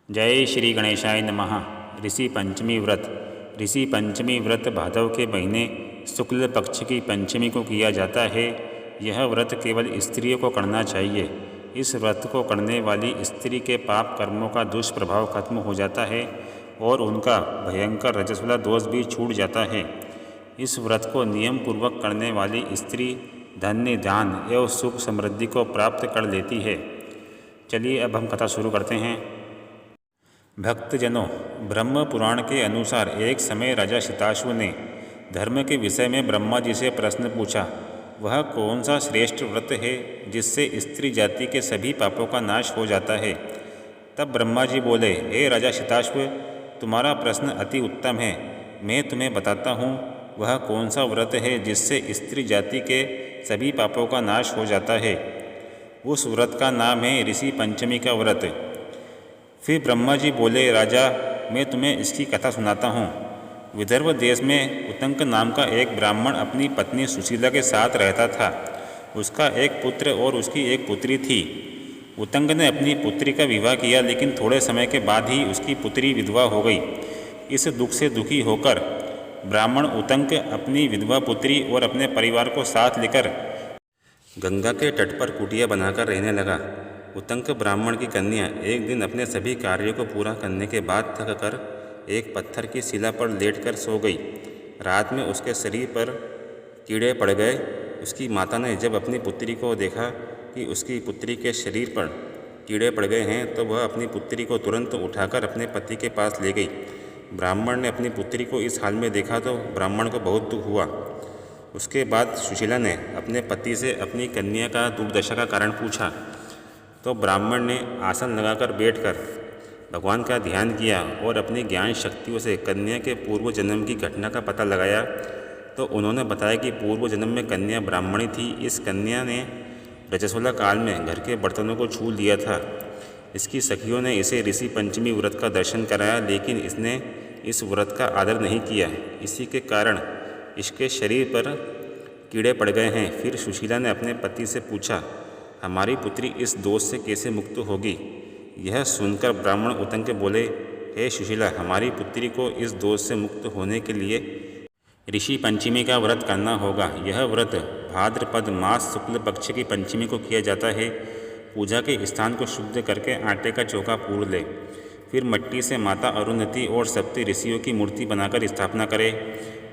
जय श्री गणेशाय नमः। ऋषि पंचमी व्रत। ऋषि पंचमी व्रत भादव के महीने शुक्ल पक्ष की पंचमी को किया जाता है। यह व्रत केवल स्त्रियों को करना चाहिए। इस व्रत को करने वाली स्त्री के पाप कर्मों का दुष्प्रभाव खत्म हो जाता है और उनका भयंकर रजस्वला दोष भी छूट जाता है। इस व्रत को नियम पूर्वक करने वाली स्त्री धन्य दान एवं सुख समृद्धि को प्राप्त कर लेती है। चलिए अब हम कथा शुरू करते हैं। भक्तजनों, ब्रह्म पुराण के अनुसार एक समय राजा शताश्व ने धर्म के विषय में ब्रह्मा जी से प्रश्न पूछा। वह कौन सा श्रेष्ठ व्रत है जिससे स्त्री जाति के सभी पापों का नाश हो जाता है? तब ब्रह्मा जी बोले, हे राजा शताश्व, तुम्हारा प्रश्न अति उत्तम है। मैं तुम्हें बताता हूँ वह कौन सा व्रत है जिससे स्त्री जाति के सभी पापों का नाश हो जाता है। उस व्रत का नाम है ऋषि पंचमी का व्रत। फिर ब्रह्मा जी बोले, राजा, मैं तुम्हें इसकी कथा सुनाता हूँ। विदर्भ देश में उतंक नाम का एक ब्राह्मण अपनी पत्नी सुशीला के साथ रहता था। उसका एक पुत्र और उसकी एक पुत्री थी। उतंक ने अपनी पुत्री का विवाह किया, लेकिन थोड़े समय के बाद ही उसकी पुत्री विधवा हो गई। इस दुख से दुखी होकर ब्राह्मण उतंक अपनी विधवा पुत्री और अपने परिवार को साथ लेकर गंगा के तट पर कुटिया बनाकर रहने लगा। उतंक ब्राह्मण की कन्या एक दिन अपने सभी कार्यों को पूरा करने के बाद थक कर एक पत्थर की शिला पर लेटकर सो गई। रात में उसके शरीर पर कीड़े पड़ गए। उसकी माता ने जब अपनी पुत्री को देखा कि उसकी पुत्री के शरीर पर कीड़े पड़ गए हैं, तो वह अपनी पुत्री को तुरंत उठाकर अपने पति के पास ले गई। ब्राह्मण ने अपनी पुत्री को इस हाल में देखा तो ब्राह्मण को बहुत दुख हुआ। उसके बाद सुशीला ने अपने पति से अपनी कन्या का दुर्दशा का कारण पूछा, तो ब्राह्मण ने आसन लगाकर बैठकर भगवान का ध्यान किया और अपनी ज्ञान शक्तियों से कन्या के पूर्व जन्म की घटना का पता लगाया। तो उन्होंने बताया कि पूर्व जन्म में कन्या ब्राह्मणी थी। इस कन्या ने रजस्वला काल में घर के बर्तनों को छू लिया था। इसकी सखियों ने इसे ऋषि पंचमी व्रत का दर्शन कराया, लेकिन इसने इस व्रत का आदर नहीं किया। इसी के कारण इसके शरीर पर कीड़े पड़ गए हैं। फिर सुशीला ने अपने पति से पूछा, हमारी पुत्री इस दोष से कैसे मुक्त होगी? यह सुनकर ब्राह्मण उतंक बोले, हे सुशीला, हमारी पुत्री को इस दोष से मुक्त होने के लिए ऋषि पंचमी का व्रत करना होगा। यह व्रत भाद्रपद मास शुक्ल पक्ष की पंचमी को किया जाता है। पूजा के स्थान को शुद्ध करके आटे का चौका पूर ले। फिर मिट्टी से माता अरुंधति और सप्त ऋषियों की मूर्ति बनाकर स्थापना करे।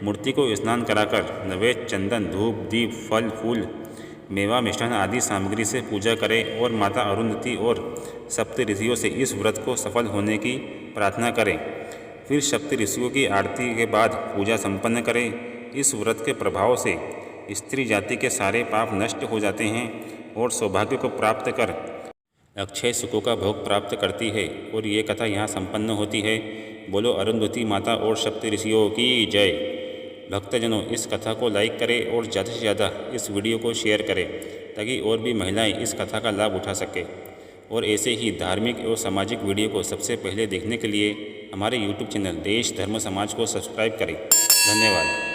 मूर्ति को स्नान कराकर नैवेद्य, चंदन, धूप, दीप, फल, फूल, मेवा, मिष्ठान आदि सामग्री से पूजा करें और माता अरुंधति और सप्त ऋषियों से इस व्रत को सफल होने की प्रार्थना करें। फिर सप्त ऋषियों की आरती के बाद पूजा संपन्न करें। इस व्रत के प्रभाव से स्त्री जाति के सारे पाप नष्ट हो जाते हैं और सौभाग्य को प्राप्त कर अक्षय सुखों का भोग प्राप्त करती है। और ये कथा यहाँ संपन्न होती है। बोलो अरुंधति माता और सप्त ऋषियों की जय। भक्तजनों, इस कथा को लाइक करें और ज़्यादा से ज़्यादा इस वीडियो को शेयर करें ताकि और भी महिलाएं इस कथा का लाभ उठा सकें। और ऐसे ही धार्मिक और सामाजिक वीडियो को सबसे पहले देखने के लिए हमारे YouTube चैनल देश धर्म समाज को सब्सक्राइब करें। धन्यवाद।